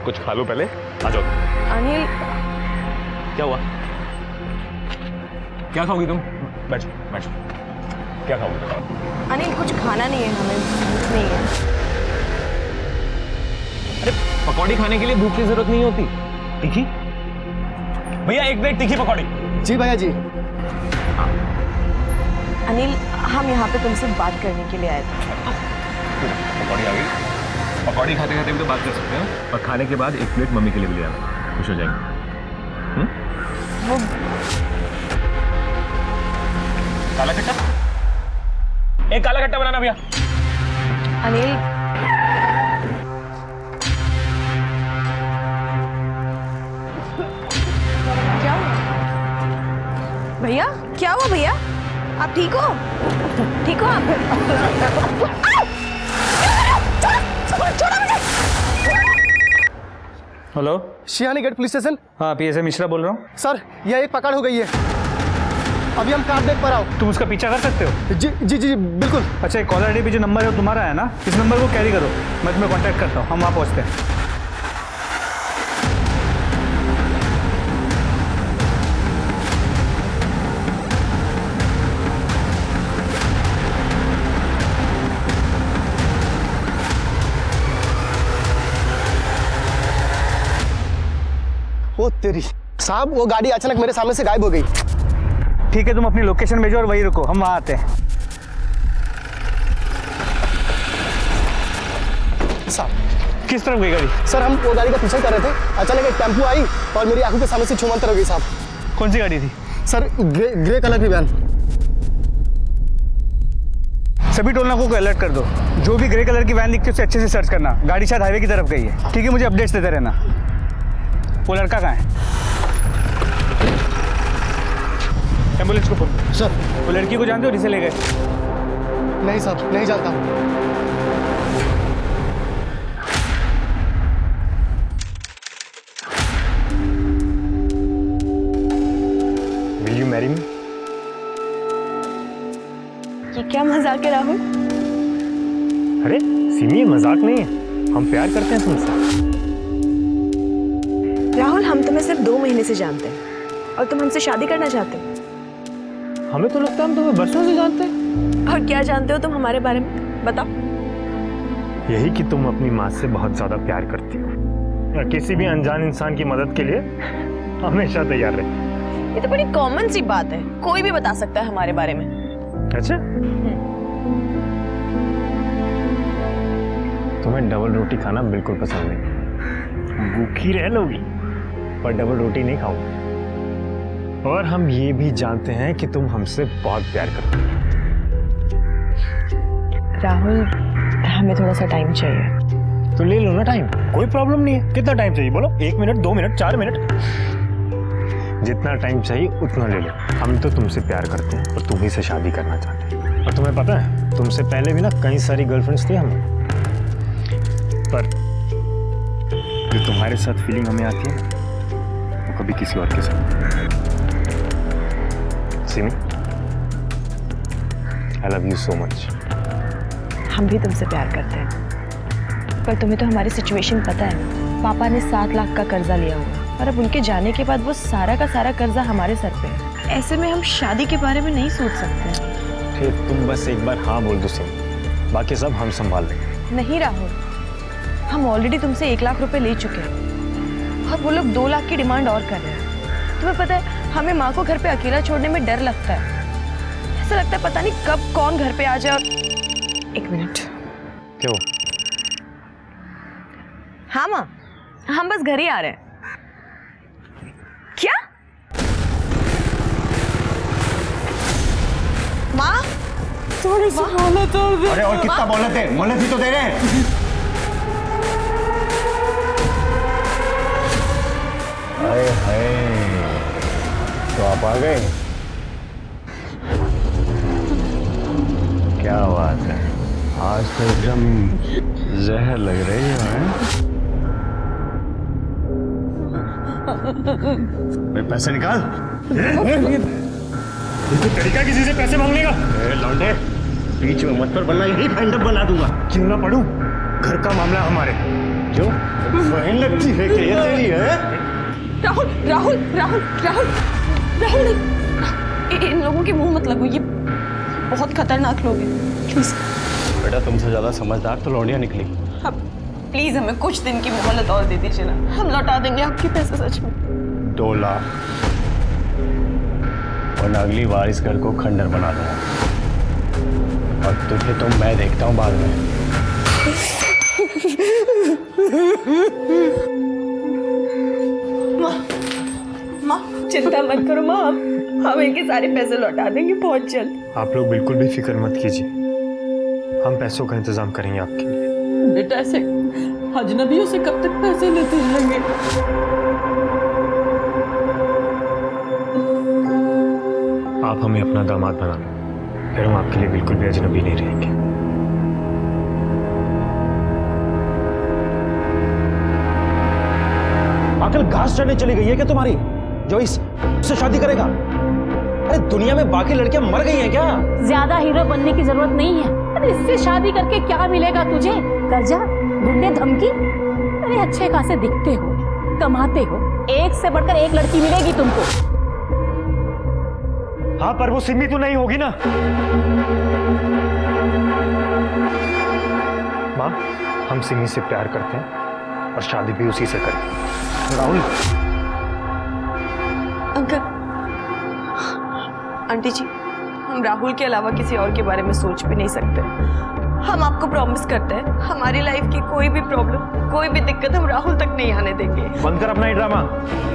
कुछ खा लो पहले, आ जाओ। अनिल, क्या हुआ? क्या खाओगी तुम? बैठो बैठो, क्या खाओगी? अनिल कुछ खाना नहीं है, हमें भूख नहीं है। अरे पकौड़ी खाने के लिए भूख की जरूरत नहीं होती। तीखी भैया, एक प्लेट तीखी पकौड़ी। जी भैया जी। अनिल, हम यहाँ पे तुमसे बात करने के लिए आए थे। पकौड़ी आ गई। पकौड़ी खाते खाते भी तो बात कर सकते हैं, और खाने के बाद एक प्लेट मम्मी के लिए भी ले आना, खुश हो जाएंगे। वो काला खट्टा, एक काला खट्टा बनाना भैया। अनिल, क्या हुआ भैया? क्या हुआ भैया? आप ठीक हो? ठीक हो आप? Hello, Shihani gate police station. हाँ पीएसए मिश्रा बोल रहा हूँ। सर यह एक पकड़ हो गई है, अभी हम कार देख पर आओ। तुम उसका पीछा कर सकते हो? जी जी जी बिल्कुल। अच्छा, कॉलर आईडी पे जो नंबर है वो तुम्हारा है ना? इस नंबर को कैरी करो, मैं तुम्हें कांटेक्ट करता हूँ, हम वहाँ पहुँचते हैं। ओ तेरी साहब, वो गाड़ी अचानक मेरे सामने से गायब हो गई। ठीक है, तुम अपनी लोकेशन भेजो और वहीं रुको, हम वहाँ आते हैं। साहब किस तरफ गई गाड़ी? सर, हम वो गाड़ी का पीछा कर रहे थे, अचानक एक टेम्पो आई और मेरी आंखों के सामने से छूमंतर हो गई साहब। कौन सी गाड़ी थी? सर ग्रे कलर की वैन। सभी टोल नाकों को अलर्ट कर दो, जो भी ग्रे कलर की वैन दिखती है उसे अच्छे से सर्च करना, गाड़ी शायद हाईवे की तरफ गई है। ठीक है, मुझे अपडेट्स देते रहना। वो लड़का कहाँ है? एम्बुलेंस को फोन करो। सर वो लड़की को जानते हो जिसे ले गए? नहीं साहब, नहीं जानता। Will you marry me? ये क्या मजाक है राहुल? अरे सिमी, मजाक नहीं है, हम प्यार करते हैं तुमसे। राहुल, हम तुम्हें सिर्फ 2 महीने से जानते हैं और तुम हमसे शादी करना चाहते हो। हमें तो लगता है हम तुम्हें बरसों से जानते हैं। और क्या जानते हो तुम हमारे बारे में, बताओ। यही कि तुम अपनी माँ से बहुत ज्यादा प्यार करती हो और किसी भी अनजान इंसान की मदद के लिए हमेशा तैयार रहे। ये तो बड़ी कॉमन सी बात है, कोई भी बता सकता है हमारे बारे में। अच्छा, तुम्हें डबल रोटी खाना बिल्कुल पसंद नहीं, भूखी रह लोगी पर डबल रोटी नहीं खाओगे। और हम ये भी जानते हैं कि तुम हमसे बहुत प्यार करते हो। राहुल, हमें थोड़ा सा टाइम चाहिए। तो ले लो ना टाइम, कोई प्रॉब्लम नहीं है। कितना टाइम चाहिए बोलो? 1 मिनट, 2 मिनट, 4 मिनट, जितना टाइम चाहिए उतना ले लो। हम तो तुमसे प्यार करते हैं और तुम्ही से शादी करना चाहते हैं। और तुम्हें पता है, तुमसे पहले भी ना कई सारी गर्लफ्रेंड्स थी हमें, पर जो तुम्हारे साथ फीलिंग हमें आती है ना, वो कभी किसी और के साथ। सिमी, आई लव यू सो मच। हम भी तुमसे प्यार करते हैं, पर तुम्हें तो हमारी सिचुएशन पता है। पापा ने 7 लाख का कर्जा लिया हुआ और अब उनके जाने के बाद वो सारा का सारा कर्जा हमारे सर पे है। ऐसे में हम शादी के बारे में नहीं सोच सकते। फिर तुम बस एक बार हाँ बोल दो सिमी, बाकी सब हम संभाल लेंगे। नहीं राहुल, हम ऑलरेडी तुमसे 1 लाख रुपए ले चुके हैं और वो लोग 2 लाख की डिमांड और कर रहे हैं। तुम्हें पता है, हमें माँ को घर पे अकेला छोड़ने में डर लगता है। ऐसा लगता है पता नहीं कब कौन घर पे आ जाए। 1 मिनट। क्यों? हाँ माँ, हम बस घर ही आ रहे हैं। क्या माँ? थोड़ी सी मोहलत और दे। अरे और कितना मोहलत है? मोहलत ही तो दे रहे हैं। हाय हाय, तो आप आ गए, क्या बात है, आज तो एकदम जहर लग रही है। पैसे निकाल। तो तरीका किसी से पैसे मांगने का? लौंडे, बीच में मत पर, वरना यही फाइंड अप बना दूंगा। क्यों ना पढ़ूं, घर का मामला हमारे। जो बहन लगती है कि ये तेरी है? राहुल राहुल राहुल राहुल राहुल इन लोगों के मुंह मत लगो, ये बहुत खतरनाक लोग हैं। प्लीज बेटा तुमसे ज्यादा समझदार तो लौंडिया निकली। अब प्लीज हमें कुछ दिन की मोहलत और दे दीजिए ना, हम लौटा देंगे आपके पैसे सच में। 2 लाख वरना अगली बार इस घर को खंडर बना दूंगा। और तुझे तो मैं देखता हूँ बाद में। माँ चिंता मत करो माँ, हम इनके सारे पैसे लौटा देंगे बहुत जल्द। आप लोग बिल्कुल भी फिक्र मत कीजिए, हम पैसों का इंतजाम करेंगे आपके लिए। बेटा ऐसे अजनबियों से कब तक पैसे लेते रहेंगे? आप हमें अपना दामाद बना लो, फिर हम आपके लिए बिल्कुल भी अजनबी नहीं रहेंगे। आखिर घास चढ़ने चली गई है क्या तुम्हारी जो इससे शादी करेगा? अरे दुनिया में बाकी लड़कियां मर गई हैं क्या? ज्यादा हीरो बनने की जरूरत नहीं है। अरे इससे शादी करके क्या मिलेगा तुझे? कर्जा, गुंडे, धमकी? अरे अच्छे खासे दिखते हो, कमाते हो, एक से बढ़कर एक लड़की मिलेगी तुमको। हाँ पर वो सिमी तो नहीं होगी ना माँ, हम सिमी से प्यार करते हैं और शादी भी उसी से करें। राहुल अंकल, आंटी जी, हम राहुल के अलावा किसी और के बारे में सोच भी नहीं सकते। हम आपको प्रॉमिस करते हैं हमारी लाइफ की कोई भी प्रॉब्लम, कोई भी दिक्कत हम राहुल तक नहीं आने देंगे। बंद कर अपना ही ड्रामा।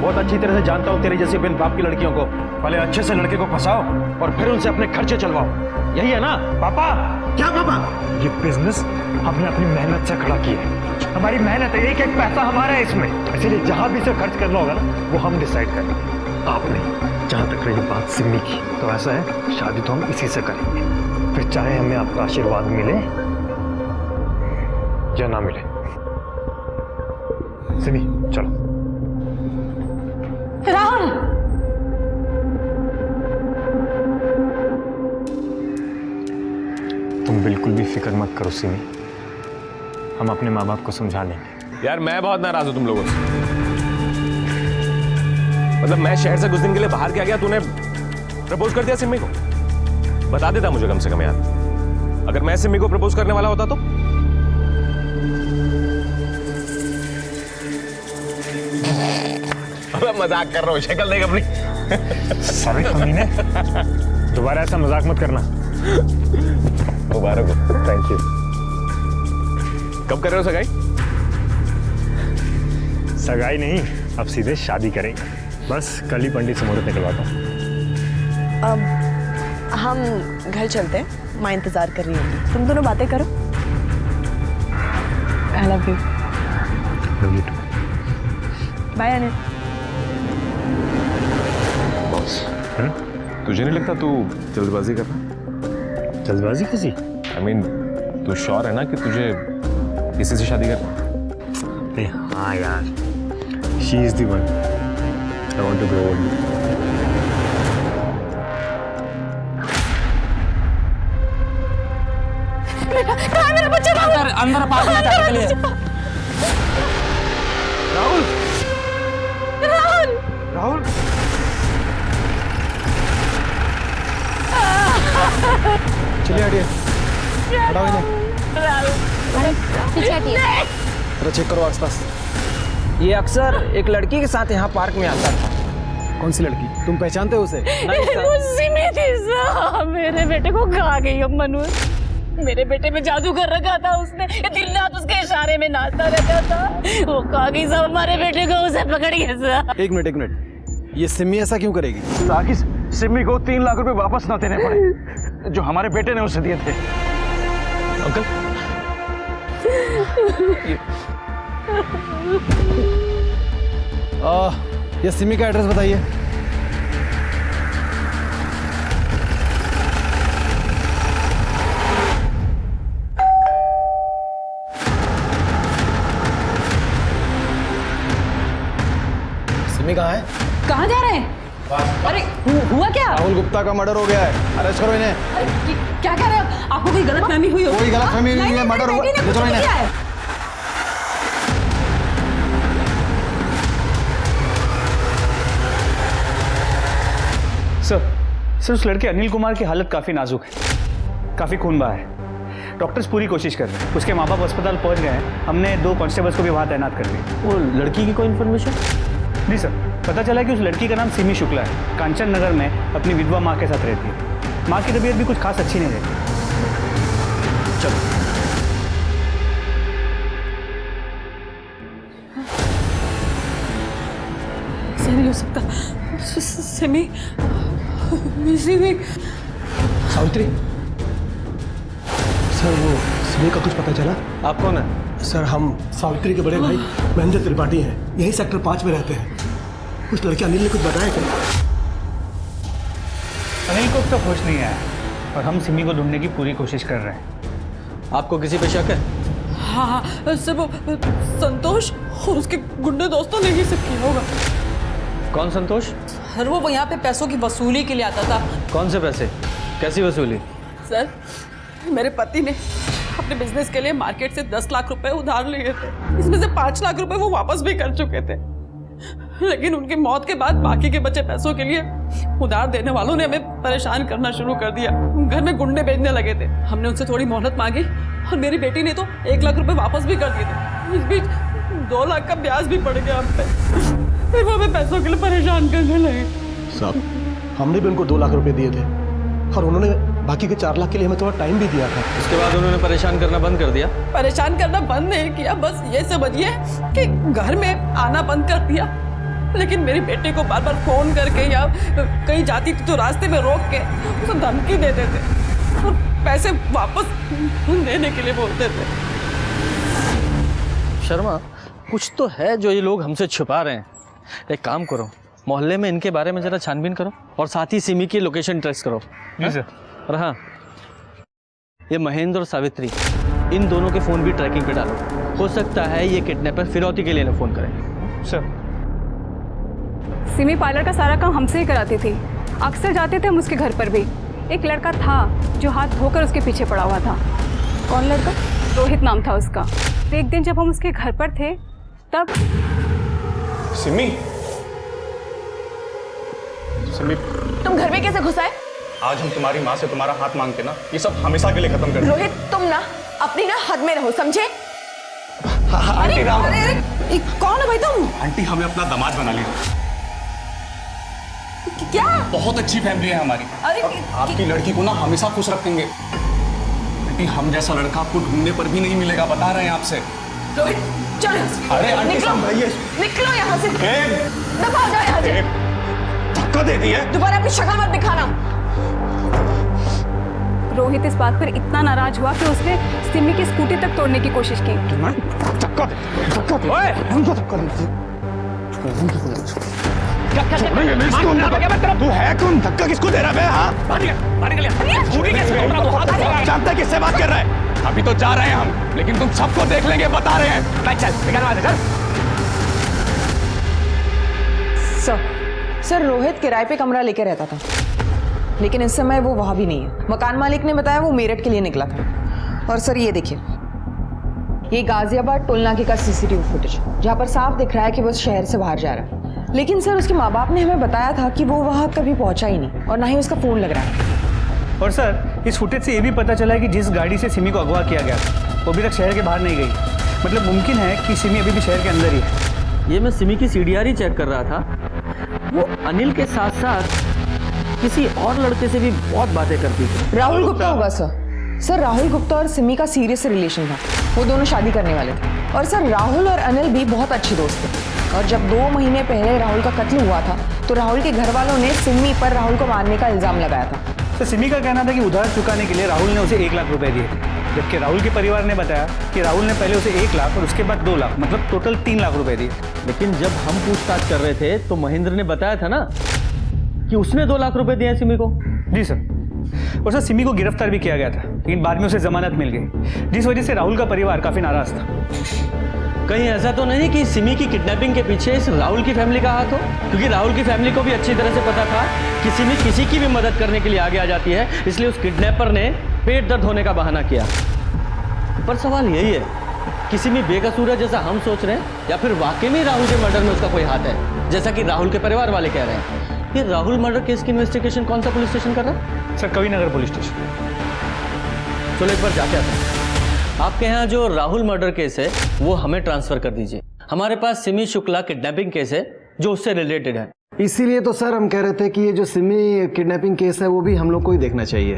बहुत अच्छी तरह से जानता हूँ तेरी जैसी बिन बाप की लड़कियों को। पहले अच्छे से लड़के को फंसाओ और फिर उनसे अपने खर्चे चलवाओ। यही है ना पापा? क्या पापा? ये बिजनेस हमने अपनी मेहनत से खड़ा किया है, हमारी मेहनत है, एक एक पैसा हमारा है इसमें, इसलिए जहां भी इसे खर्च करना होगा ना वो हम डिसाइड करें, आप नहीं। जहां तक रही बात सिमी की, तो ऐसा है शादी तो हम इसी से करेंगे, फिर चाहे हमें आपका आशीर्वाद मिले या ना मिले। सिमी चलो। राहुल, तुम बिल्कुल भी फिक्र मत करो सिमी, हम अपने माँ बाप को समझा लेंगे। यार मैं बहुत नाराज हूं तुम लोगों से। मतलब मैं शहर से कुछ दिन के लिए बाहर क्या गया, तूने प्रपोज कर दिया सिमी को? बता देता मुझे कम से कम यार, अगर मैं सिमी को प्रपोज करने वाला होता तो। मजाक कर रहा हूँ, शक्ल देख अपनी। सॉरी कमीने, दोबारा ऐसा मजाक मत करना। मुबारक हो। Thank you. कब कर रहे हो सगाई? सगाई नहीं, अब सीधे शादी करेंगे, बस कल ही पंडित से मुहूर्त निकलवाता हूँ। अब हम घर चलते हैं, माँ इंतजार कर रही होंगी, तुम दोनों बातें करो। I love you. Love you too. Bye Anil. Boss, तुझे नहीं लगता तू जल्दबाजी कर रहा? जल्दबाजी कैसी? I mean, तू श्योर है ना कि तुझे किसी से शादी करना? अरे हाँ यार, she is the one I want to grow old. मेरा बच्चा राहुल, अंदर पास में जाने के लिए। राहुल, राहुल चलिए हटिए, हटाओ इन्हें। जरा चेक करो आसपास। ये अक्सर एक लड़की के साथ यहाँ पार्क में आता था। कौन सी लड़की? तुम पहचानते हो उसे? सिमी थी साहब, मेरे बेटे को खा गई अब मनु। मेरे बेटे में जादू कर रखा था उसने, ये दिन रात उसके इशारे में नाचता रहता था। वो खा गई साहब हमारे बेटे को, उसे पकड़ गया साहब। एक मिनट, ये सिमी ऐसा क्यों करेगी? ताकि सिमी को 3 लाख रुपए वापस ना देने पड़े जो हमारे बेटे ने उसे दिए थे। अंकल ये सिमी का एड्रेस बताइए। सिमी कहाँ है? कहाँ जा रहे हैं? अरे हुआ क्या? राहुल गुप्ता का मर्डर हो गया है, अरेस्ट करो इन्हें। क्या कह रहे हो? आपको कोई गलतफहमी हुई हो? कोई गलतफहमी नहीं हुई है, मर्डर हुआ। ले चलो इन्हें। सर उस लड़के अनिल कुमार की हालत काफ़ी नाजुक है, काफ़ी खून बहा है। डॉक्टर्स पूरी कोशिश कर रहे हैं। उसके माँ बाप अस्पताल पहुंच गए हैं। हमने 2 कांस्टेबल्स को भी वहाँ तैनात कर दिया। वो लड़की की कोई इन्फॉर्मेशन? जी सर, पता चला कि उस लड़की का नाम सिमी शुक्ला है, कांचन नगर में अपनी विधवा माँ के साथ रहती है। माँ की तबीयत भी कुछ खास अच्छी नहीं रहती। चलो। ऐसा नहीं हो सकता। सिमी सावित्री सर, वो सिमी का कुछ पता चला? आप कौन है? सर हम सावित्री के बड़े भाई महेंद्र त्रिपाठी हैं, यही सेक्टर 5 में रहते हैं। उस लड़के अनिल ने कुछ बताया क्या? अनिल को अब तक होश नहीं आया और हम सिमी को ढूंढने की पूरी कोशिश कर रहे हैं। आपको किसी पे शक है? हाँ हाँ सर, वो संतोष और उसके गुंडे दोस्तों ने ही सब किया होगा। कौन संतोष? सर वो यहाँ पे पैसों की वसूली के लिए आता था। कौन से पैसे? कैसी वसूली? सर मेरे पति ने अपने बिजनेस के लिए मार्केट से 10 लाख रुपए उधार लिए थे। इसमें से 5 लाख रुपए वो वापस भी कर चुके थे, लेकिन उनकी मौत के बाद बाकी के बचे पैसों के लिए उधार देने वालों ने हमें परेशान करना शुरू कर दिया। घर में गुंडे भेजने लगे थे। हमने उनसे थोड़ी मोहलत मांगी और मेरी बेटी ने तो 1 लाख रुपए वापस भी कर दिए थे। इस बीच 2 लाख का ब्याज भी पड़ गया हम पे। फिर वो हमें पैसों के लिए परेशान करने लगे। साहब हमने भी उनको 2 लाख रुपए दिए थे और उन्होंने बाकी के 4 लाख के लिए हमें थोड़ा टाइम भी दिया था। उसके बाद उन्होंने परेशान करना बंद कर दिया? परेशान करना बंद नहीं किया, बस ये समझिए कि घर में आना बंद कर दिया। लेकिन मेरी बेटी को बार बार फोन करके या कहीं जाती थी तो रास्ते में रोक के उसे धमकी देते थे और पैसे वापस देने के लिए बोलते थे। शर्मा, कुछ तो है जो ये लोग हमसे छुपा रहे हैं। एक काम करो, मोहल्ले में इनके बारे में जरा छानबीन करो और साथ ही सिमी की लोकेशन ट्रेस करो। जी सर। और हाँ, ये महेंद्र और सावित्री, इन दोनों के फ़ोन भी ट्रैकिंग पे डालो। हो सकता है ये किडनैपर फिरौती के लिए ना फ़ोन करें। सर सिमी पार्लर का सारा काम हमसे ही कराती थी। अक्सर जाते थे हम उसके घर पर भी। एक लड़का था जो हाथ धोकर उसके पीछे पड़ा हुआ था। कौन लड़का? रोहित नाम था उसका। तो एक दिन जब हम उसके घर पर थे तब सिमी, सिमी तुम घर में कैसे घुस आए? आज हम तुम्हारी माँ से तुम्हारा हाथ मांगते ना, ये सब हमेशा के लिए खत्म कर दो। रोहित तुम ना अपनी ना हद में रहो, समझे? आंटी राम, अरे कौन है भाई तुम? आंटी हमें अपना दामाद बना लिया। क्या? बहुत अच्छी फैमिली है हमारी। अरे और आपकी लड़की को ना हमेशा खुश रखेंगे। आंटी हम जैसा लड़का आपको ढूंढने पर भी नहीं मिलेगा, बता रहे हैं आपसे। रोहित चलो यहाँ से। अरे आंटी निकलो, संभलिए। निकलो यहाँ से। दबा जाओ यहाँ से। धक्का दे दिया। दोबारा अपनी शक्ल मत दिखाना। रोहित इस बात पर इतना नाराज हुआ कि उसने सिमी की स्कूटी तक तोड़ने की कोशिश की। धक्का दे, धक्का दे। ओए, हमको धक्का दे। तू है कौन? धक्का किसको दे रहा है? हाँ? जानता है किससे बात कर रहा है? अभी तो जा रहे हैं हम, लेकिन तुम सबको देख लेंगे, बता रहे हैं। चल। सर रोहित किराए पे कमरा लेके रहता था, लेकिन इस समय वो वहां भी नहीं है। मकान मालिक ने बताया वो मेरठ के लिए निकला था। और सर ये देखिए, ये गाजियाबाद टोल नाके का सीसीटीवी फुटेज, जहाँ पर साफ दिख रहा है कि वो शहर से बाहर जा रहा है। लेकिन सर उसके माँ बाप ने हमें बताया था कि वो वहाँ कभी पहुंचा ही नहीं और ना ही उसका फोन लग रहा है। और सर इस फुटेज से ये भी पता चला है कि जिस गाड़ी से सिमी को अगवा किया गया वो अभी तक शहर के बाहर नहीं गई। मतलब मुमकिन है कि सिमी अभी भी शहर के अंदर ही है। ये मैं सिमी की सीडीआर ही चेक कर रहा था। वो अनिल के साथ साथ किसी और लड़के से भी बहुत बातें करती थी। राहुल गुप्ता होगा सर। सर राहुल गुप्ता और सिमी का सीरियस रिलेशन था। वो दोनों शादी करने वाले थे। और सर राहुल और अनिल भी बहुत अच्छे दोस्त थे। और जब 2 महीने पहले राहुल का कत्ल हुआ था तो राहुल के घर वालों ने सिमी पर राहुल को मारने का इल्जाम लगाया था। तो सिमी का कहना था कि उधार चुकाने के लिए राहुल ने उसे 1 लाख रुपए दिए, जबकि राहुल के परिवार ने बताया कि राहुल ने पहले उसे 1 लाख और उसके बाद 2 लाख, मतलब टोटल 3 लाख रुपए दिए। लेकिन जब हम पूछताछ कर रहे थे तो महेंद्र ने बताया था ना कि उसने 2 लाख रुपए दिए हैं सिमी को। जी सर। और सर सिमी को गिरफ्तार भी किया गया था, लेकिन बाद में उसे जमानत मिल गई, जिस वजह से राहुल का परिवार काफी नाराज था। कहीं ऐसा तो नहीं कि सिमी की किडनैपिंग के पीछे इस राहुल की फैमिली का हाथ हो? क्योंकि राहुल की फैमिली को भी अच्छी तरह से पता था कि सिमी किसी की भी मदद करने के लिए आगे आ जाती है, इसलिए उस किडनैपर ने पेट दर्द होने का बहाना किया। पर सवाल यही है कि सिमी बेकसूर है जैसा हम सोच रहे हैं, या फिर वाकई में राहुल के मर्डर में उसका कोई हाथ है, जैसा कि राहुल के परिवार वाले कह रहे हैं। ये राहुल मर्डर केस की इन्वेस्टिगेशन कौन सा पुलिस स्टेशन कर रहा है? सर कवि नगर पुलिस स्टेशन। चलो एक बार जाके आते हैं। आपके यहाँ जो राहुल मर्डर केस है वो हमें ट्रांसफर कर दीजिए। हमारे पास सिमी शुक्ला किडनैपिंग केस है जो उससे रिलेटेड है। इसीलिए तो सर हम कह रहे थे कि ये जो सिमी किडनैपिंग केस है वो भी हम लोग को ही देखना चाहिए।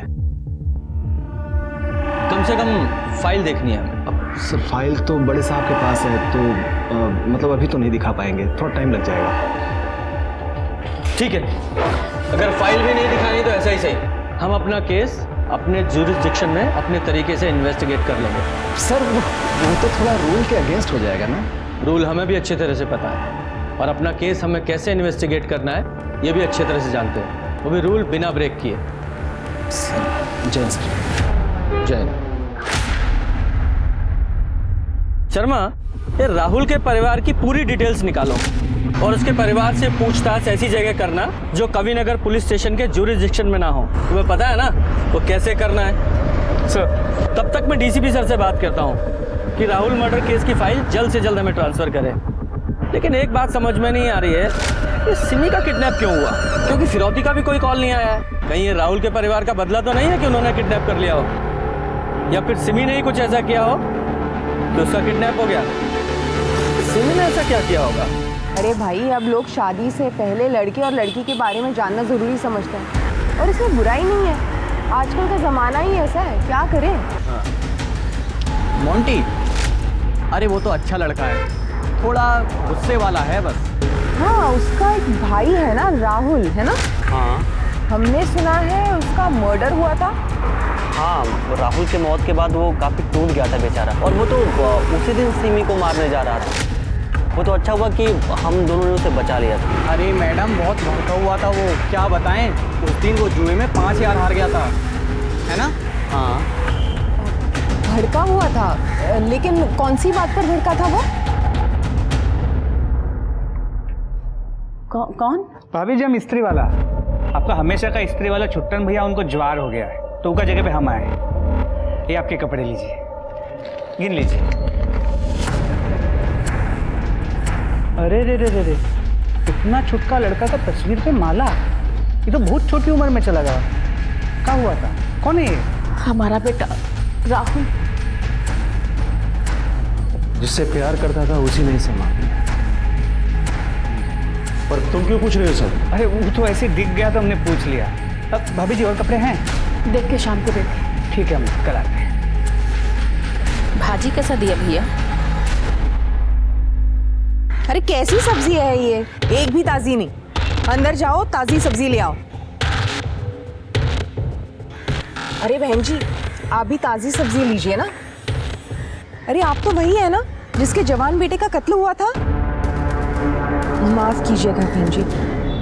कम से कम फाइल देखनी है हमें। अब सर फाइल तो बड़े साहब के पास है तो मतलब अभी तो नहीं दिखा पाएंगे, थोड़ा टाइम लग जाएगा। ठीक है, अगर फाइल भी नहीं दिखानी तो ऐसा ही सही, हम अपना केस अपने जुरिस्डिक्शन में अपने तरीके से इन्वेस्टिगेट कर लेंगे। सर वो तो थोड़ा रूल के अगेंस्ट हो जाएगा ना। रूल हमें भी अच्छी तरह से पता है और अपना केस हमें कैसे इन्वेस्टिगेट करना है ये भी अच्छी तरह से जानते हैं, वो भी रूल बिना ब्रेक किए। सर जय श्री जय शर्मा, ये राहुल के परिवार की पूरी डिटेल्स निकालो और उसके परिवार से पूछताछ ऐसी जगह करना जो कवि नगर पुलिस स्टेशन के जुरिस्डिक्शन में ना हो। तुम्हें पता है ना वो कैसे करना है? सर तब तक मैं डीसीपी सर से बात करता हूँ कि राहुल मर्डर केस की फाइल जल्द से जल्द हमें ट्रांसफर करें। लेकिन एक बात समझ में नहीं आ रही है, ये सिमी का किडनैप क्यों हुआ? क्योंकि फिरौती का भी कोई कॉल नहीं आया है। कहीं ये राहुल के परिवार का बदला तो नहीं है कि उन्होंने किडनैप कर लिया हो, या फिर सिमी ने ही कुछ ऐसा किया हो कि उसका किडनैप हो गया। सिमी ने ऐसा क्या किया होगा? अरे भाई, अब लोग शादी से पहले लड़के और लड़की के बारे में जानना ज़रूरी समझते हैं और इसमें बुराई नहीं है। आजकल का ज़माना ही ऐसा है, क्या करें। मोंटी, अरे वो तो अच्छा लड़का है, थोड़ा गुस्से वाला है बस। हाँ, उसका एक भाई है ना, राहुल, है ना? हाँ हमने सुना है उसका मर्डर हुआ था। हाँ, राहुल के मौत के बाद वो काफ़ी टूट गया था बेचारा, और वो तो उसी दिन सिमी को मारने जा रहा था। वो तो अच्छा हुआ कि हम दोनों ने उसे बचा लिया था। अरे मैडम बहुत भड़का हुआ था वो, क्या बताएं। उस दिन वो जुए में 5000 हार गया था, है ना? हाँ भड़का हुआ था, लेकिन कौन सी बात पर भड़का था वो? कौन? भाभी जी हम इस्त्री वाला, आपका हमेशा का इस्त्री वाला छुट्टन भैया उनको ज्वार हो गया है तो उनका जगह पे हम आए। ये आपके कपड़े लीजिए, गिन लीजिए। अरे रे रे रे रे, इतना छुटका लड़का का तस्वीर पे माला, ये तो बहुत छोटी उम्र में चला गया। क्या हुआ था? कौन है ये? हमारा बेटा राहुल। जिससे प्यार करता था उसी ने इसे मार दिया। पर तुम क्यों पूछ रहे हो सर? अरे वो तो ऐसे दिख गया तो हमने पूछ लिया। अब भाभी जी और कपड़े हैं? देख के शाम को देखे। ठीक है, हम कल आते हैं। भाजी कैसा दिया भैया? अरे कैसी सब्जी है ये, एक भी ताजी नहीं। अंदर जाओ, ताजी सब्जी ले आओ। अरे बहन जी, आप भी ताजी सब्जी लीजिए ना। अरे आप तो वही है ना जिसके जवान बेटे का कत्ल हुआ था? माफ कीजिएगा बहन जी,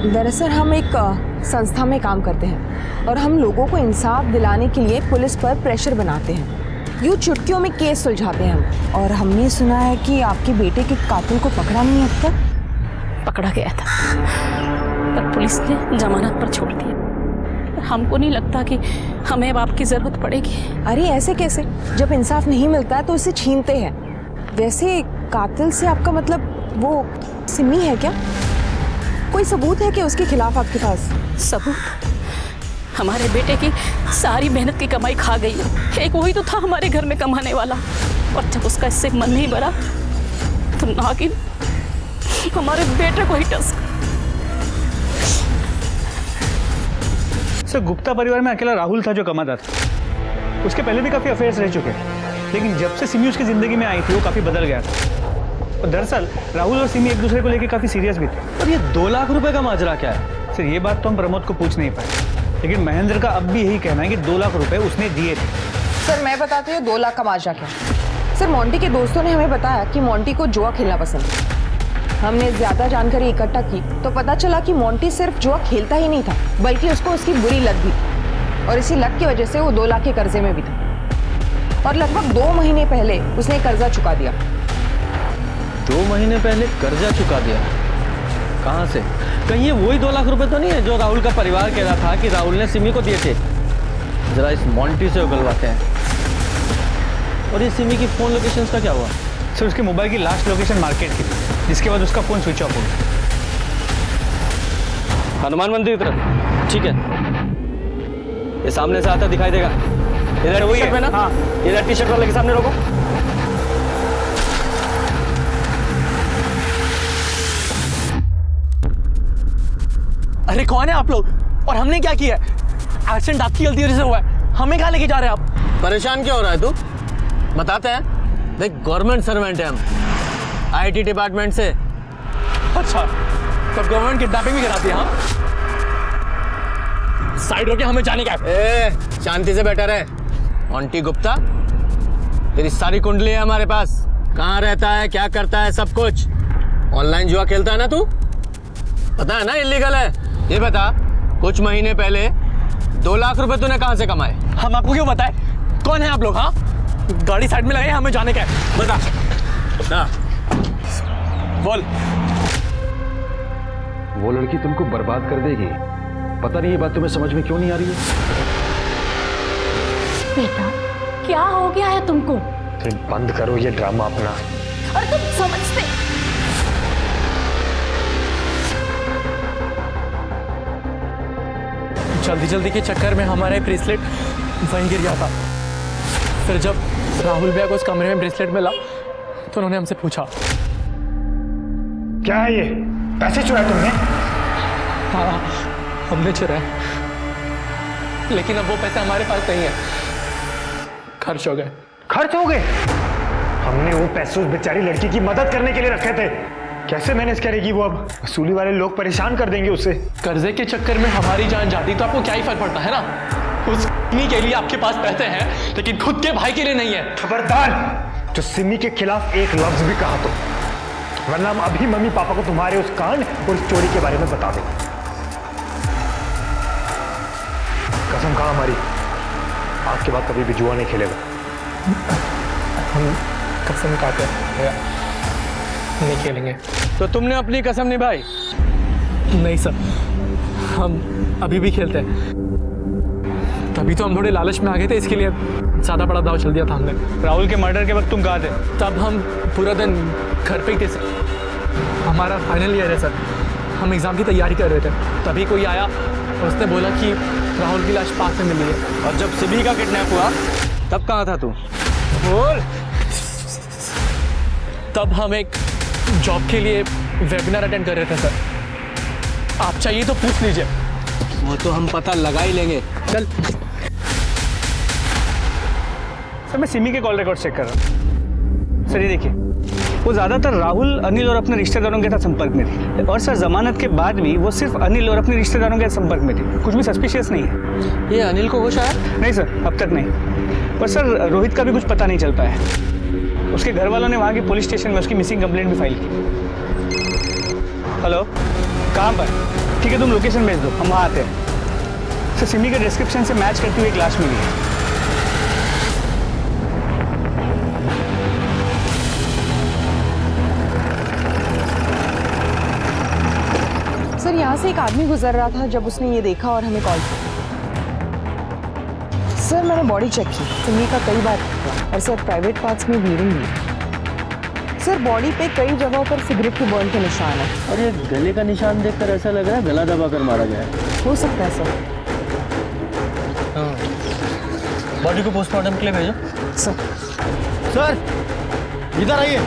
दरअसल हम एक संस्था में काम करते हैं और हम लोगों को इंसाफ दिलाने के लिए पुलिस पर प्रेशर बनाते हैं। यूँ चुटकियों में केस सुलझाते हैं हम। और हमने सुना है कि आपके बेटे के कातिल को पकड़ा नहीं है अब तक। पकड़ा गया था पर पुलिस ने जमानत पर छोड़ दिया। हमको नहीं लगता कि हमें अब आपकी जरूरत पड़ेगी। अरे ऐसे कैसे? जब इंसाफ नहीं मिलता है तो उसे छीनते हैं। वैसे कातिल से आपका मतलब वो सिमी है क्या? कोई सबूत है क्या उसके खिलाफ आपके पास? सबूत? हमारे बेटे की सारी मेहनत की कमाई खा गई है। एक वही तो था हमारे घर में कमाने वाला, और जब उसका इससे मन नहीं भरा तो नागिन हमारे बेटे को ही टस। सर गुप्ता परिवार में अकेला राहुल था जो कमाता था। उसके पहले भी काफ़ी अफेयर्स रह चुके हैं, लेकिन जब से सिमी उसकी ज़िंदगी में आई थी वो काफ़ी बदल गया था। और दरअसल राहुल और सिमी एक दूसरे को लेकर काफ़ी सीरियस भी थे। और ये 2 लाख रुपए का माजरा क्या है? सर ये बात तो हम प्रमोद को पूछ नहीं पाए, लेकिन महेंद्र का अब भी यही कहना है कि 2 लाख रुपए उसने दिए थे। सर मैं बताती हूँ 2 लाख का माजरा क्या। सर मोंटी के दोस्तों ने हमें बताया कि मोंटी को जुआ खेलना पसंद है। हमने ज़्यादा जानकारी इकट्ठा की तो पता चला कि मोंटी सिर्फ जुआ खेलता ही नहीं था, बल्कि उसको उसकी बुरी लत भी थी, और इसी लत की वजह से वो 2 लाख के कर्जे में भी था। और लगभग 2 महीने पहले उसने कर्जा चुका दिया। 2 महीने पहले कर्जा चुका दिया? कहाँ से? कहीं ये वही 2 लाख रुपए तो नहीं है जो राहुल का परिवार कह रहा था कि राहुल ने सिमी को दिए थे? जरा इस मोंटी से उगलवाते हैं। और ये सिमी की फोन लोकेशंस का क्या हुआ? सर उसके मोबाइल की लास्ट लोकेशन मार्केट की थी, जिसके बाद उसका फोन स्विच ऑफ हो गया। हनुमान मंदिर की तरफ, ठीक है। ये सामने से आता दिखाई देगा। इधर टी शर्ट में ना, हाँ इधर टी शर्ट वाले के सामने रोको। अरे कौन है आप लोग और हमने क्या किया है? एक्सीडेंट आपकी गलती वजह से हुआ है, हमें कहाँ लेके जा रहे हैं आप? परेशान क्यों हो रहा है तू? बताते हैं। देख गवर्नमेंट सर्वेंट है हम, आईटी डिपार्टमेंट से। अच्छा, तब गवर्नमेंट किडनैपिंग भी कराती है? हाँ, साइड होके हमें जाने का। शांति से बैठा रहे। ऑन्टी गुप्ता, तेरी सारी कुंडली है हमारे पास। कहाँ रहता है, क्या करता है, सब कुछ। ऑनलाइन जुआ खेलता है ना तू? पता है ना इलीगल है। ये बता, कुछ महीने पहले 2 लाख रुपए तूने कहाँ से कमाए? हम आपको क्यों बताएं? कौन है आप लोग? हाँ, गाड़ी साइड में लगाए, हमें जाने का है। बता ना, बोल। वो लड़की तुमको बर्बाद कर देगी। पता नहीं ये बात तुम्हें समझ में क्यों नहीं आ रही है? बेटा क्या हो गया है तुमको? फिर बंद करो ये ड्रामा अपना। और तुम समझते जल्दी जल्दी के चक्कर में हमारा ब्रेसलेट वहीं गिर गया था। फिर जब राहुल भैया को उस कमरे में ब्रेसलेट मिला तो उन्होंने हमसे पूछा, क्या है ये? पैसे चुराए तुमने? हाँ, हमने चुराए, लेकिन अब वो पैसे हमारे पास नहीं है, खर्च हो गए। खर्च हो गए? हमने वो पैसे उस बेचारी लड़की की मदद करने के लिए रखे थे। कैसे मैनेज करेगी वो? अब वसूली वाले लोग परेशान कर देंगे उसे। कर्जे के चक्कर में हमारी जान जाती तो आपको क्या ही फर्क पड़ता है ना? उस के लिए आपके पास पैसे हैं लेकिन खुद के भाई के लिए नहीं है। खबरदार, जो सिमी के खिलाफ एक लफ्ज भी कहा तो, वरना हम अभी मम्मी पापा को तुम्हारे उस कांड और उस चोरी के बारे में बता देंगे। कसम खा हमारी, आज के बाद कभी भी जुआ नहीं खेलेगा। हम कसम खाते हैं नहीं खेलेंगे। तो तुमने अपनी कसम निभाई? नहीं सर, हम अभी भी खेलते हैं। तभी तो हम थोड़े लालच में आ गए थे, इसके लिए ज़्यादा बड़ा दाव चल दिया था हमने। राहुल के मर्डर के वक्त तुम कहाँ थे? तब हम पूरा दिन घर पे ही थे सर। हमारा फाइनल ईयर है सर, हम एग्ज़ाम की तैयारी कर रहे थे। तभी कोई आया और उसने बोला कि राहुल की लाश पास में मिली है। और जब सिमी का किडनैप हुआ तब कहाँ था तू? बोल। तब हम एक जॉब के लिए वेबिनार अटेंड कर रहे थे सर। आप चाहिए तो पूछ लीजिए। वो तो हम पता लगा ही लेंगे। चल। सर मैं सिमी के कॉल रिकॉर्ड चेक कर रहा हूँ। सर ये देखिए, वो ज़्यादातर राहुल, अनिल और अपने रिश्तेदारों के साथ संपर्क में थी। और सर जमानत के बाद भी वो सिर्फ अनिल और अपने रिश्तेदारों के संपर्क में थी। कुछ भी सस्पिशियस नहीं है। ये अनिल को होश आया? नहीं सर, अब तक नहीं। पर सर रोहित का भी कुछ पता नहीं चल पाया। उसके घर वालों ने वहाँ के पुलिस स्टेशन में उसकी मिसिंग कंप्लेंट भी फाइल की। हेलो, कहाँ पर? ठीक है, तुम लोकेशन भेज दो, हम वहाँ आते हैं। सर सिमी के डिस्क्रिप्शन से मैच करती हुई एक लाश मिली है। सर यहाँ से एक आदमी गुजर रहा था जब उसने ये देखा और हमें कॉल किया। सर मैंने बॉडी चेक की, सिमी का कई बार हुआ और सर प्राइवेट पार्ट्स में ब्लीडिंग हुई है। सर बॉडी पे कई जगहों पर सिगरेट के बर्न के निशान है। और ये गले का निशान देखकर ऐसा लग रहा है गला दबाकर मारा गया है। हो सकता है सर। बॉडी को पोस्टमार्टम के लिए भेजो। सर इधर आइए।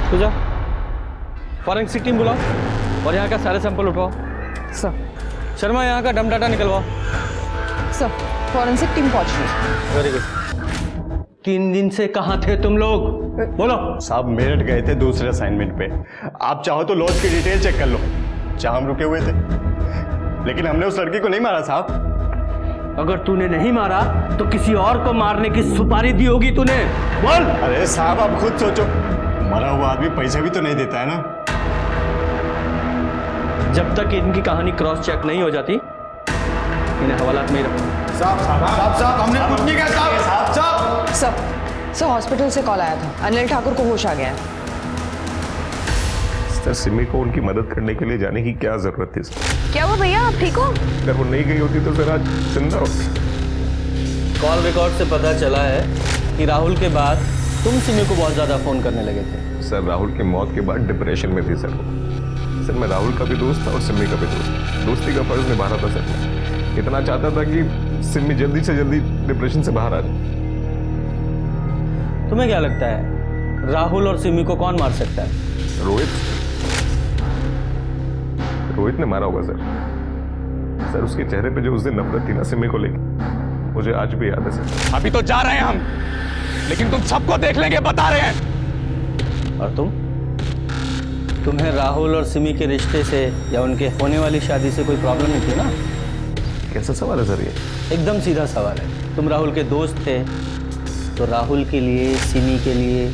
तो जा, फॉरेंसिक टीम बुलाओ और यहाँ का सारे सैंपल उठवाओ। सर। शर्मा यहाँ का डम डाटा निकलवाओ। सर फॉरेंसिक टीम पहुंच रही। Very good. 3 दिन से कहाँ थे तुम लोग? बोलो। साहब मेरठ गए थे दूसरे असाइनमेंट पे। आप चाहो तो लॉज की डिटेल चेक कर लो, जहां हम रुके हुए थे। लेकिन हमने उस लड़की को नहीं मारा साहब। अगर तूने नहीं मारा तो किसी और को मारने की सुपारी दी होगी तूने। बोल। अरे साहब आप खुद सोचो, मरा हुआ आदमी पैसे भी तो नहीं देता है ना। जब तक इनकी कहानी क्रॉस चेक नहीं हो जाती इन्हें हवालात में ही रखो। साहब हमने कुछ नहीं किया साहब। सर हॉस्पिटल से कॉल आया था, अनिल ठाकुर को होश आ गया है। सर सिमी को उनकी मदद करने के लिए जाने की क्या जरूरत थी सर? क्या हुआ भैया, आप ठीक हो? अगर वो नहीं गई होती तो सर आज जिंदा होती। कॉल रिकॉर्ड से पता चला है कि राहुल के बाद तुम सिमी को बहुत ज़्यादा फ़ोन करने लगे थे। सर राहुल की मौत के बाद डिप्रेशन में थी सर वो। सर मैं राहुल का भी दोस्त था और सिमी का भी दोस्त, दोस्ती का फर्ज निभा रहा था सर मैं। इतना चाहता था कि सिमी जल्दी से जल्दी डिप्रेशन से बाहर आ जाए। तुम्हें क्या लगता है राहुल और सिमी को कौन मार सकता है? रोहित ने मारा होगा सर। सर उसके चेहरे पे जो उस दिन नफरत थी ना सिमी को लेकर, मुझे आज भी याद है सर। अभी तो जा रहे हैं हम, लेकिन तुम सबको देख लेंगे, बता रहे हैं। और तुम्हें राहुल और सिमी के रिश्ते से या उनके होने वाली शादी से कोई प्रॉब्लम नहीं थी ना? कैसा सवाल है सर ये? एकदम सीधा सवाल है। तुम राहुल के दोस्त थे तो राहुल के लिए, सिमी के लिए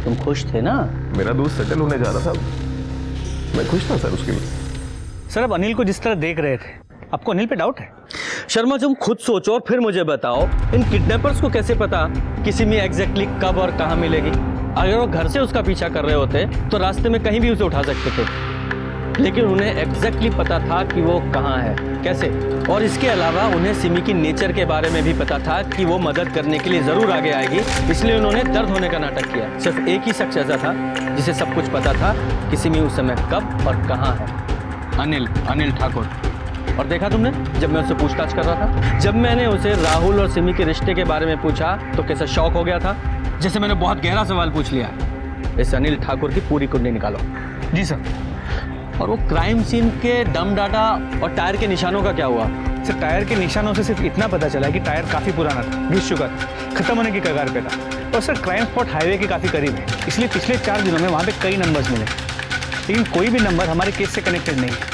तुम खुश थे ना? मेरा दोस्त सेटल होने जा रहा था, मैं खुश था सर उसके लिए। सर अब अनिल को जिस तरह देख रहे थे, आपको अनिल पे डाउट है? शर्मा तुम खुद सोचो और फिर मुझे बताओ, इन किडनैपर्स को कैसे पता कि सिमी एग्जैक्टली कब और कहाँ मिलेगी? अगर वो घर से उसका पीछा कर रहे होते तो रास्ते में कहीं भी उसे उठा सकते थे, लेकिन उन्हें एग्जैक्टली पता था कि वो कहाँ है, कैसे? और इसके अलावा उन्हें सिमी की नेचर के बारे में भी पता था कि वो मदद करने के लिए जरूर आगे आएगी, इसलिए उन्होंने दर्द होने का नाटक किया। सिर्फ एक ही शख्स ऐसा था जिसे सब कुछ पता था कि सिमी उस समय कब और कहाँ है, अनिल ठाकुर। और देखा तुमने जब मैं उससे पूछताछ कर रहा था, जब मैंने उसे राहुल और सिमी के रिश्ते के बारे में पूछा तो कैसा शॉक हो गया था, जैसे मैंने बहुत गहरा सवाल पूछ लिया। इस अनिल ठाकुर की पूरी कुंडली निकालो। जी सर। और वो क्राइम सीन के डम डाटा और टायर के निशानों का क्या हुआ? सर टायर के निशानों से सिर्फ इतना पता चला कि टायर काफ़ी पुराना था, घिस चुका था, खत्म होने की कगार पे था। और सर क्राइम स्पॉट हाईवे के काफ़ी करीब है, इसलिए पिछले 4 दिनों में वहाँ पे कई नंबर्स मिले, लेकिन कोई भी नंबर हमारे केस से कनेक्टेड नहीं है।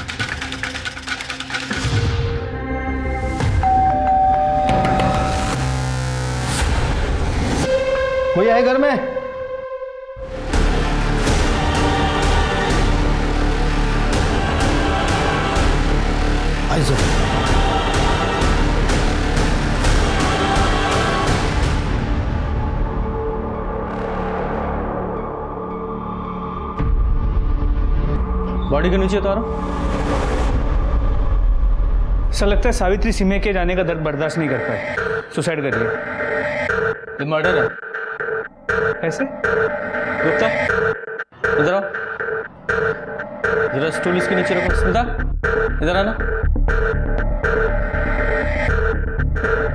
कोई आए घर में? आइए। बॉडी के नीचे उतारो। सर लगता है सावित्री सिमी के जाने का दर्द बर्दाश्त नहीं कर पाए, सुसाइड कर लिया। ये मर्डर है। ऐसे? गुप्ता इधर आओ, जरा स्टूल इसके नीचे रखो। स्मिता इधर आना,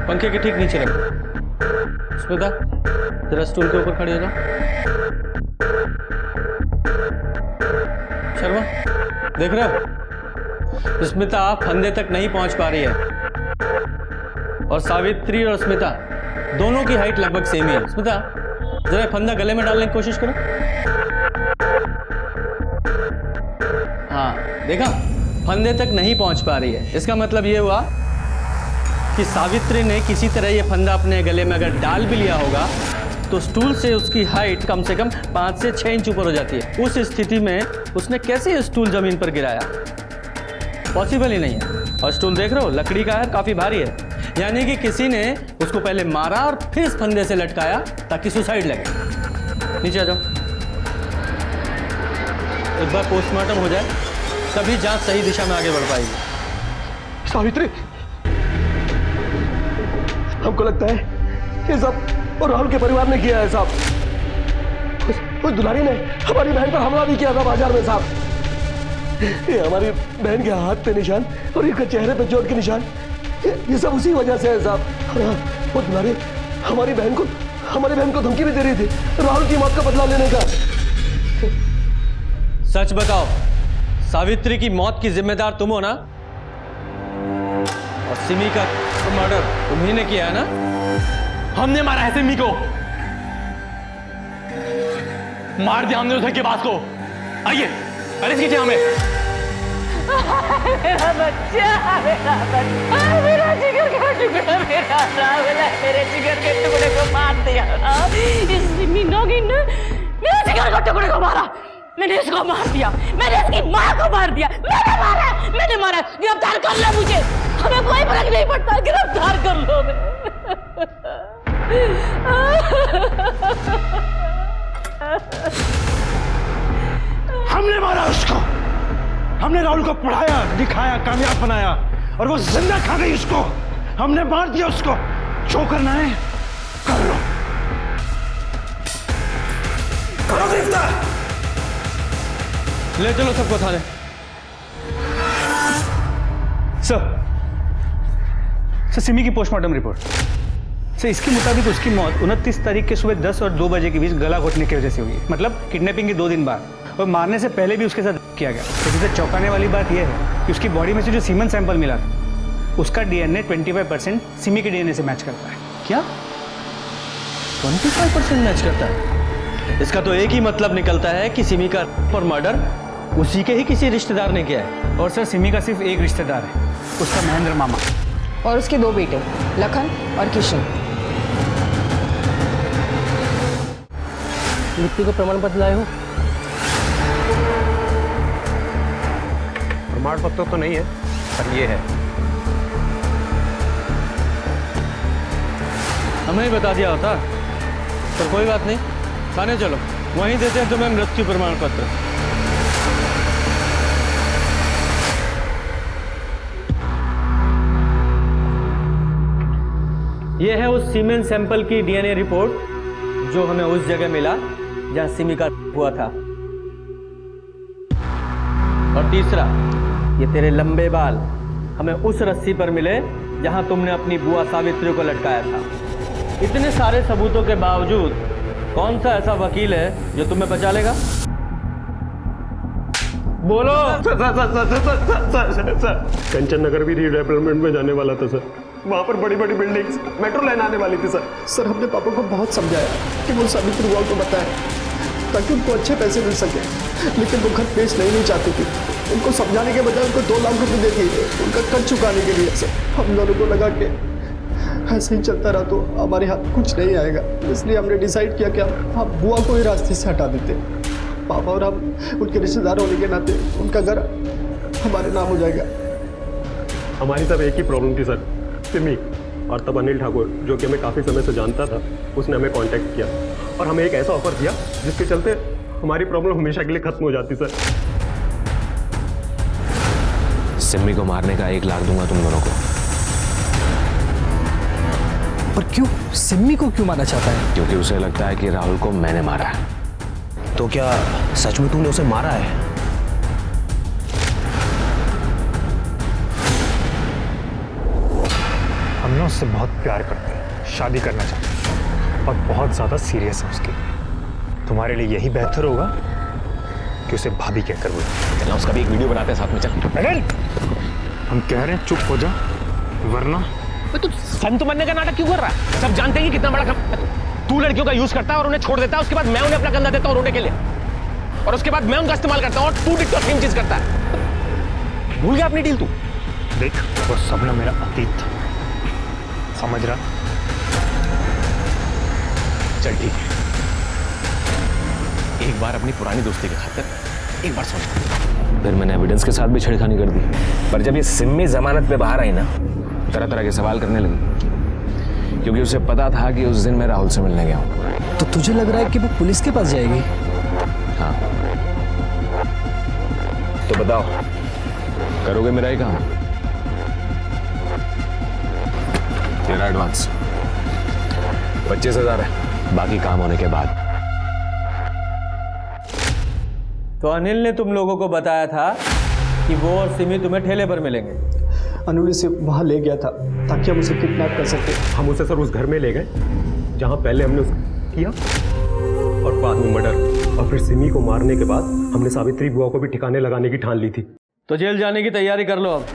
पंखे के ठीक नीचे रखो। स्मिता जरा स्टूल के ऊपर खड़ी हो जाओ। शर्मा देख रहे हो, स्मिता फंदे तक नहीं पहुंच पा रही है, और सावित्री और स्मिता दोनों की हाइट लगभग सेम ही है। स्मिता जरा फंदा गले में डालने की कोशिश करो। हाँ देखा, फंदे तक नहीं पहुंच पा रही है। इसका मतलब ये हुआ कि सावित्री ने किसी तरह ये फंदा अपने गले में अगर डाल भी लिया होगा तो स्टूल से उसकी हाइट कम से कम 5 से 6 इंच ऊपर हो जाती है। उस स्थिति में उसने कैसे ये स्टूल जमीन पर गिराया? पॉसिबल ही नहीं है। और स्टूल देख रहे हो, लकड़ी का है, काफी भारी है, यानी कि किसी ने उसको पहले मारा और फिर इस फंदे से लटकाया ताकि सुसाइड लगे। नीचे आ जाओ, एक बार पोस्टमार्टम हो जाए तभी जांच सही दिशा में आगे बढ़ पाएगी। सावित्री, हमको लगता है ये सब और राहुल के परिवार ने किया है साहब। उस दुलारी ने हमारी बहन पर हमला भी किया था बाजार में साहब। ये हमारी बहन के हाथ पे निशान और इसके चेहरे पे चोट के निशान, ये सब उसी वजह से है साहब। वो दुलारी हमारी बहन को धमकी भी दे रही थी राहुल की मौत का बदला लेने का। सच बताओ, सावित्री की मौत की जिम्मेदार तुम हो ना? और सिमी का मर्डर तुम्ही ने किया है ना? हमने मारा है सिमी को, मार दिया हमने उसे के पास को। आइए अरेस्ट कीजिए हमें। मेरा बच्चा, मेरा जिगर का टुकड़ा, मेरा राहुल है, मेरे जिगर के टुकड़े को मार दिया। इस सिमी नौगिन ने मेरे जिगर के टुकड़े को मारा। मैंने इसको मार दिया, मैंने इसकी माँ को मार दिया, मैंने मारा। गिरफ्तार कर लो मुझे, हमें कोई फर्क नहीं पड़ता, गिरफ्तार कर लो। हमने मारा उसको। हमने राहुल को पढ़ाया, दिखाया, कामयाब बनाया और वो जिंदा खा गई उसको। हमने मार दिया उसको। जो करना है कर लो, करो गिरफ्तार। ले चलो सबको थाने। सर सिमी की पोस्टमार्टम रिपोर्ट। सर इसके मुताबिक उसकी मौत 29 तारीख के सुबह 10 और 2 बजे के बीच गला घोटने की वजह से हुई है। मतलब किडनैपिंग के 2 दिन बाद, और मारने से पहले भी उसके साथ किया गया। लेकिन सर चौंकाने वाली बात यह है कि उसकी बॉडी में से जो सीमन सैंपल मिला था उसका डीएनए 25% सिमी के डीएनए से मैच करता है। क्या 25% मैच करता है? इसका तो एक ही मतलब निकलता है कि सिमी का पर मर्डर उसी के ही किसी रिश्तेदार ने किया है। और सर सिमी का सिर्फ एक रिश्तेदार है, उसका महेंद्र मामा, और उसके 2 बेटे लखन और किशन। मृत्यु का प्रमाण पत्र लाए हो? प्रमाण पत्र तो नहीं है, पर ये है। हमें ही बता दिया होता, पर कोई बात नहीं, थाने चलो, वहीं देते हैं तुम्हें मृत्यु प्रमाण पत्र। यह है उस सीमेन सैंपल की डीएनए रिपोर्ट जो हमें उस जगह मिला जहां सिमी का हुआ था। और तीसरा, ये तेरे लंबे बाल हमें उस रस्सी पर मिले जहां तुमने अपनी बुआ सावित्री को लटकाया था। इतने सारे सबूतों के बावजूद कौन सा ऐसा वकील है जो तुम्हें बचा लेगा? बोलो। कंचन नगर भी रीडेवलपमेंट में जाने वाला था सर। वहाँ पर बड़ी बड़ी बिल्डिंग्स, मेट्रो लाइन आने वाली थी सर। सर हमने पापा को बहुत समझाया कि वो सावित्री बुआ को बताएं ताकि उनको अच्छे पैसे मिल सके, लेकिन वो घर बेच नहीं चाहती थी। उनको समझाने के बजाय उनको 2 लाख रुपए दे दिए उनका कर्ज चुकाने के लिए। सर हम दोनों को लगा कि ऐसे ही चलता रहा तो हमारे हाथ कुछ नहीं आएगा, इसलिए हमने डिसाइड किया कि हम बुआ को ही रास्ते से हटा देते। पापा और हम उनके रिश्तेदार होने के नाते उनका घर हमारे नाम हो जाएगा। हमारी सब एक ही प्रॉब्लम थी सर, सिमी। और तब अनिल ठाकुर, जो कि हमें काफ़ी समय से जानता था, उसने हमें कांटेक्ट किया और हमें एक ऐसा ऑफर दिया जिसके चलते हमारी प्रॉब्लम हमेशा के लिए खत्म हो जाती सर। सिमी को मारने का 1 लाख दूंगा तुम दोनों को। पर क्यों? सिमी को क्यों मारना चाहता है? क्योंकि उसे लगता है कि राहुल को मैंने मारा है। तो क्या सच में तूने उसे मारा है? हम ना उससे बहुत प्यार करते हैं, शादी करना चाहते हैं और बहुत ज़्यादा सीरियस है उसके लिए। तुम्हारे लिए यही बेहतर होगा कि उसे भाभी कहकर बोलो। चलना उसका भी एक वीडियो बनाते हैं साथ में। चल अरे हम कह रहे हैं चुप हो जा, वरना तू संत बनने का नाटक क्यों कर रहा है? सब जानते हैं कि कितना बड़ा तू लड़कियों का यूज करता है और उन्हें छोड़ देता है। उसके बाद मैं उन्हें अपना कंधा देता हूँ रोने के लिए, और उसके बाद मैं उनका इस्तेमाल करता हूँ और तू डिक्टो सेम चीज करता है। भूल गया अपनी डील तू? देख वो सब ना मेरा अतीत था, समझ रहा? चल ठीक है, एक बार अपनी पुरानी दोस्ती की खातिर एक बार सोच। फिर मैंने एविडेंस के साथ भी छेड़खानी कर दी, पर जब ये सिमी जमानत पे बाहर आई ना, तरह तरह के सवाल करने लगी, क्योंकि उसे पता था कि उस दिन मैं राहुल से मिलने गया हूँ। तो तुझे लग रहा है कि वो पुलिस के पास जाएगी? हाँ, तो बताओ करोगे मेरा ही काम? तेरा एडवांस 25,000 है, बाकी काम होने के बाद। तो अनिल ने तुम लोगों को बताया था कि वो और सिमी तुम्हें ठेले पर मिलेंगे। अनिल से वहाँ ले गया था ताकि हम उसे किडनैप कर सके। हम उसे सर उस घर में ले गए जहाँ पहले हमने उसे किया और बाद में मर्डर, और फिर सिमी को मारने के बाद हमने सावित्री बुआ को भी ठिकाने लगाने की ठान ली थी। तो जेल जाने की तैयारी कर लो अब।